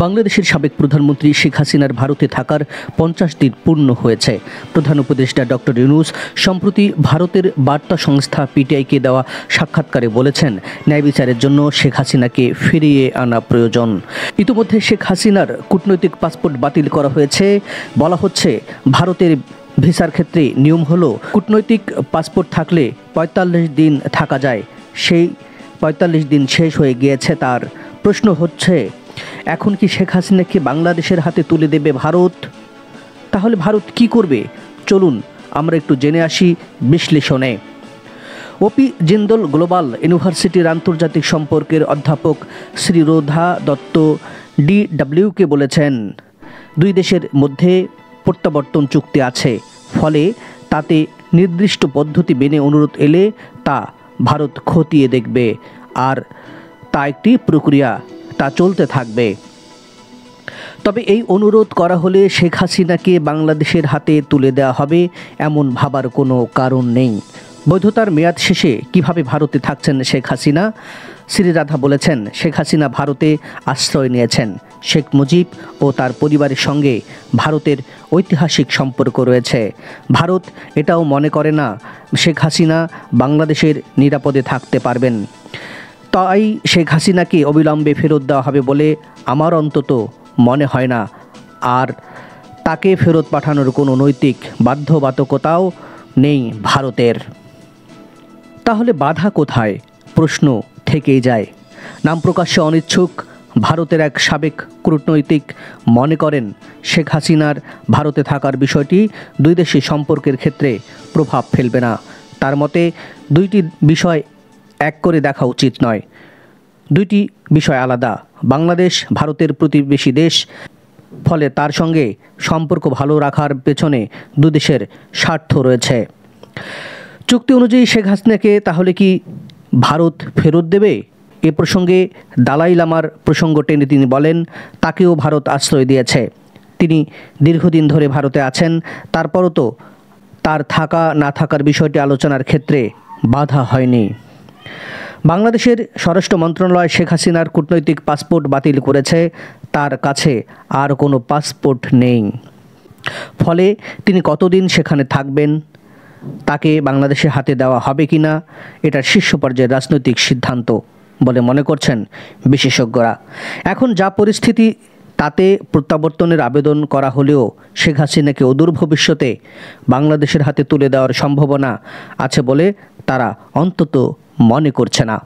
বাংলাদেশের সাবেক প্রধানমন্ত্রী শেখ হাসিনার ভারতে থাকার 50 দিন পূর্ণ হয়েছে। প্রধান উপদেষ্টা ডক্টর ইউনূস সম্প্রতি ভারতের বার্তা সংস্থা পিটিআইকে দেওয়া সাক্ষাৎকারে বলেছেন, ন্যায় বিচারের জন্য শেখ হাসিনাকে ফিরিয়ে আনা প্রয়োজন। ইতিমধ্যে শেখ হাসিনার কূটনৈতিক পাসপোর্ট বাতিল করা হয়েছে। বলা হচ্ছে, ভারতের ভিসার ক্ষেত্রে নিয়ম হলো কূটনৈতিক পাসপোর্ট থাকলে 45 দিন থাকা যায়। সেই 45 দিন শেষ হয়ে গিয়েছে তার। প্রশ্ন হচ্ছে, এখন কি শেখ হাসিনাকে বাংলাদেশের হাতে তুলে দেবে ভারত? তাহলে ভারত কি করবে? চলুন আমরা একটু জেনে আসি বিশ্লেষণে। ওপি জিন্দল গ্লোবাল ইউনিভার্সিটির আন্তর্জাতিক সম্পর্কের অধ্যাপক শ্রীরোধা দত্ত DWকে বলেছেন, দুই দেশের মধ্যে প্রত্যাবর্তন চুক্তি আছে, ফলে তাতে নির্দিষ্ট পদ্ধতি মেনে অনুরোধ এলে তা ভারত খতিয়ে দেখবে, আর তা একটি প্রক্রিয়া, তা চলতে থাকবে। তবে এই অনুরোধ করা হলে শেখ হাসিনাকে বাংলাদেশের হাতে তুলে দেওয়া হবে এমন ভাবার কোনো কারণ নেই। বৈধতার মেয়াদ শেষে কিভাবে ভারতে থাকছেন শেখ হাসিনা? শ্রীরাধা বলেছেন, শেখ হাসিনা ভারতে আশ্রয় নিয়েছেন। শেখ মুজিব ও তার পরিবারের সঙ্গে ভারতের ঐতিহাসিক সম্পর্ক রয়েছে। ভারত এটাও মনে করে না শেখ হাসিনা বাংলাদেশের নিরাপদে থাকতে পারবেন। তাই শেখ হাসিনাকে অবিলম্বে ফেরত দেওয়া হবে বলে আমার অন্তত মনে হয় না, আর তাকে ফেরত পাঠানোর কোনো নৈতিক বাধ্যবাধকতাও নেই ভারতের। তাহলে বাধা কোথায়? প্রশ্ন থেকেই যায়। নাম প্রকাশ্যে অনিচ্ছুক ভারতের এক সাবেক কূটনৈতিক মনে করেন, শেখ হাসিনার ভারতে থাকার বিষয়টি দুই দেশের সম্পর্কের ক্ষেত্রে প্রভাব ফেলবে না। তার মতে দুইটি বিষয় এক করে দেখা উচিত নয়। দুইটি বিষয় আলাদা। বাংলাদেশ ভারতের প্রতিবেশী দেশ, ফলে তার সঙ্গে সম্পর্ক ভালো রাখার পেছনে দুদেশের স্বার্থ রয়েছে। চুক্তি অনুযায়ী শেখ হাসিনাকে তাহলে কি ভারত ফেরত দেবে? এ প্রসঙ্গে দালাই লামার প্রসঙ্গ টেনে তিনি বলেন, তাকেও ভারত আশ্রয় দিয়েছে। তিনি দীর্ঘদিন ধরে ভারতে আছেন, তারপরও তো তার থাকা না থাকার বিষয়টি আলোচনার ক্ষেত্রে বাধা হয়নি। বাংলাদেশের স্বরাষ্ট্র মন্ত্রণালয় শেখ হাসিনার কূটনৈতিক পাসপোর্ট বাতিল করেছে। তার কাছে আর কোনো পাসপোর্ট নেই। ফলে তিনি কতদিন সেখানে থাকবেন, তাকে বাংলাদেশের হাতে দেওয়া হবে কিনা, এটা শীর্ষ পর্যায়ের রাজনৈতিক সিদ্ধান্ত বলে মনে করছেন বিশেষজ্ঞরা। এখন যা পরিস্থিতি, তাতে প্রত্যাবর্তনের আবেদন করা হলেও শেখ হাসিনাকে অদূর ভবিষ্যতে বাংলাদেশের হাতে তুলে দেওয়ার সম্ভাবনা আছে বলে তারা অন্তত মনে করছে না।